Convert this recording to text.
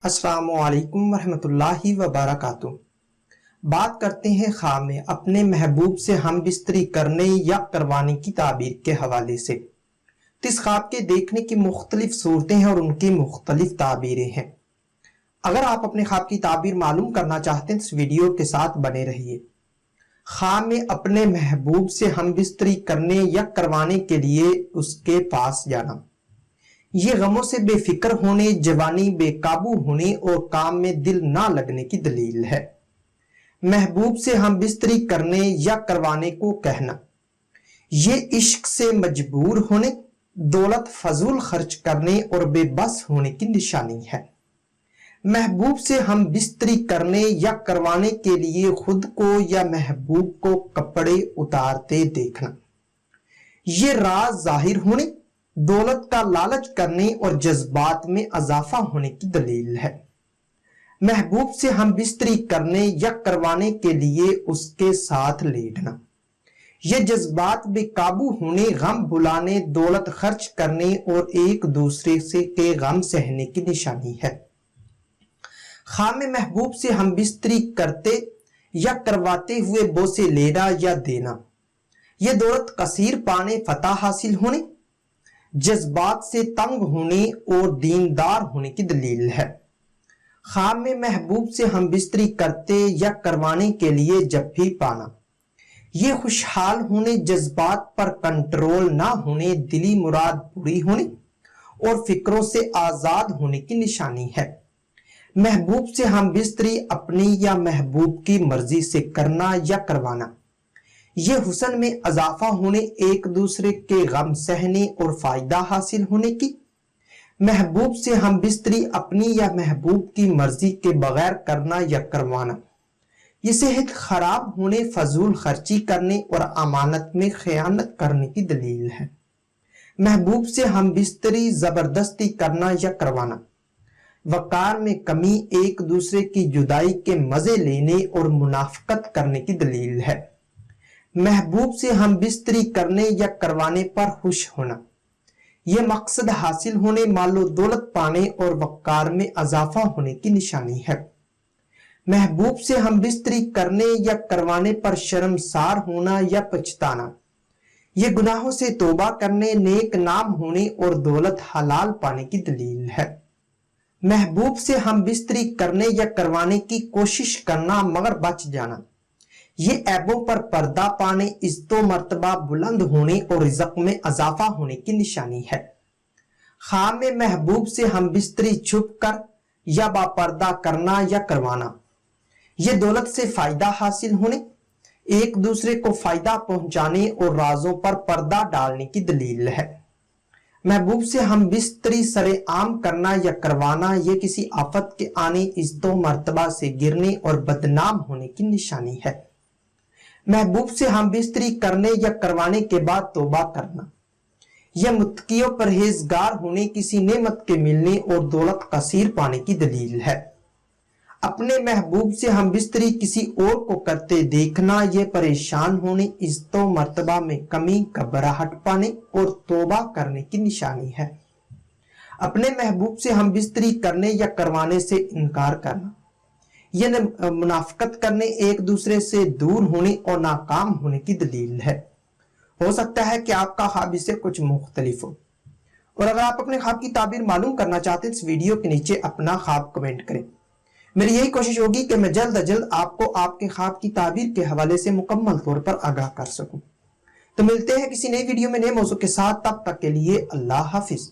السلام علیکم ورحمۃ اللہ وبرکاتہ۔ بات کرتے ہیں خواب میں اپنے محبوب سے ہم بستری کرنے یا کروانے کی تعبیر کے حوالے سے۔ اس خواب کے دیکھنے کی مختلف صورتیں ہیں اور ان کی مختلف تعبیریں ہیں۔ اگر آپ اپنے خواب کی تعبیر معلوم کرنا چاہتے ہیں تو اس ویڈیو کے ساتھ بنے رہیے۔ خواب میں اپنے محبوب سے ہم بستری کرنے یا کروانے کے لیے اس کے پاس جانا، یہ غموں سے بے فکر ہونے، جوانی بے قابو ہونے اور کام میں دل نہ لگنے کی دلیل ہے۔ محبوب سے ہم بستری کرنے یا کروانے کو کہنا، یہ عشق سے مجبور ہونے، دولت فضول خرچ کرنے اور بے بس ہونے کی نشانی ہے۔ محبوب سے ہم بستری کرنے یا کروانے کے لیے خود کو یا محبوب کو کپڑے اتارتے دیکھنا، یہ راز ظاہر ہونے، دولت کا لالچ کرنے اور جذبات میں اضافہ ہونے کی دلیل ہے۔ محبوب سے ہم بستری کرنے یا کروانے کے لیے اس کے ساتھ لیٹنا، یہ جذبات بے قابو ہونے، غم بھلانے، دولت خرچ کرنے اور ایک دوسرے سے کے غم سہنے کی نشانی ہے۔ خواب میں محبوب سے ہم بستری کرتے یا کرواتے ہوئے بوسے لینا یا دینا، یہ دولت کثیر پانے، فتح حاصل ہونے، جذبات سے تنگ ہونے اور دیندار ہونے کی دلیل ہے۔ خواب میں محبوب سے ہم بستری کرتے یا کروانے کے لیے جب بھی پانا، یہ خوشحال ہونے، جذبات پر کنٹرول نہ ہونے، دلی مراد پوری ہونے اور فکروں سے آزاد ہونے کی نشانی ہے۔ محبوب سے ہم بستری اپنی یا محبوب کی مرضی سے کرنا یا کروانا، یہ حسن میں اضافہ ہونے، ایک دوسرے کے غم سہنے اور فائدہ حاصل ہونے کی۔ محبوب سے ہم بستری اپنی یا محبوب کی مرضی کے بغیر کرنا یا کروانا، یہ صحت خراب ہونے، فضول خرچی کرنے اور امانت میں خیانت کرنے کی دلیل ہے۔ محبوب سے ہم بستری زبردستی کرنا یا کروانا، وقار میں کمی، ایک دوسرے کی جدائی کے مزے لینے اور منافقت کرنے کی دلیل ہے۔ محبوب سے ہم بستری کرنے یا کروانے پر خوش ہونا، یہ مقصد حاصل ہونے، مال و دولت پانے اور وقار میں اضافہ ہونے کی نشانی ہے۔ محبوب سے ہم بستری کرنے یا کروانے پر شرمسار ہونا یا پچھتانا، یہ گناہوں سے توبہ کرنے، نیک نام ہونے اور دولت حلال پانے کی دلیل ہے۔ محبوب سے ہم بستری کرنے یا کروانے کی کوشش کرنا مگر بچ جانا، یہ عیبوں پر پردہ پانے، عزت و مرتبہ بلند ہونے اور رزق میں اضافہ ہونے کی نشانی ہے۔ خواب میں محبوب سے ہم بستری چھپ کر یا با پردہ کرنا یا کروانا، یہ دولت سے فائدہ حاصل ہونے، ایک دوسرے کو فائدہ پہنچانے اور رازوں پر پردہ ڈالنے کی دلیل ہے۔ محبوب سے ہم بستری سرے عام کرنا یا کروانا، یہ کسی آفت کے آنے، عزت و مرتبہ سے گرنے اور بدنام ہونے کی نشانی ہے۔ محبوب سے ہم بستری کرنے یا کروانے کے بعد توبہ کرنا، یہ متقی و پرہیزگار ہونے، کسی نعمت کے ملنے اور دولت کثیر پانے کی دلیل ہے۔ اپنے محبوب سے ہم بستری کسی اور کو کرتے دیکھنا، یہ پریشان ہونے، عزت و مرتبہ میں کمی، گھبراہٹ پانے اور توبہ کرنے کی نشانی ہے۔ اپنے محبوب سے ہم بستری کرنے یا کروانے سے انکار کرنا، یہ منافقت کرنے، ایک دوسرے سے دور ہونے اور ناکام ہونے کی دلیل ہے۔ ہو سکتا ہے کہ آپ کا خواب اس سے کچھ مختلف ہو، اور اگر آپ اپنے خواب کی تعبیر معلوم کرنا چاہتے ہیں اس ویڈیو کے نیچے اپنا خواب کمنٹ کریں۔ میری یہی کوشش ہوگی کہ میں جلد از جلد آپ کو آپ کے خواب کی تعبیر کے حوالے سے مکمل طور پر آگاہ کر سکوں۔ تو ملتے ہیں کسی نئی ویڈیو میں نئے موضوع کے ساتھ، تب تک کے لیے اللہ حافظ۔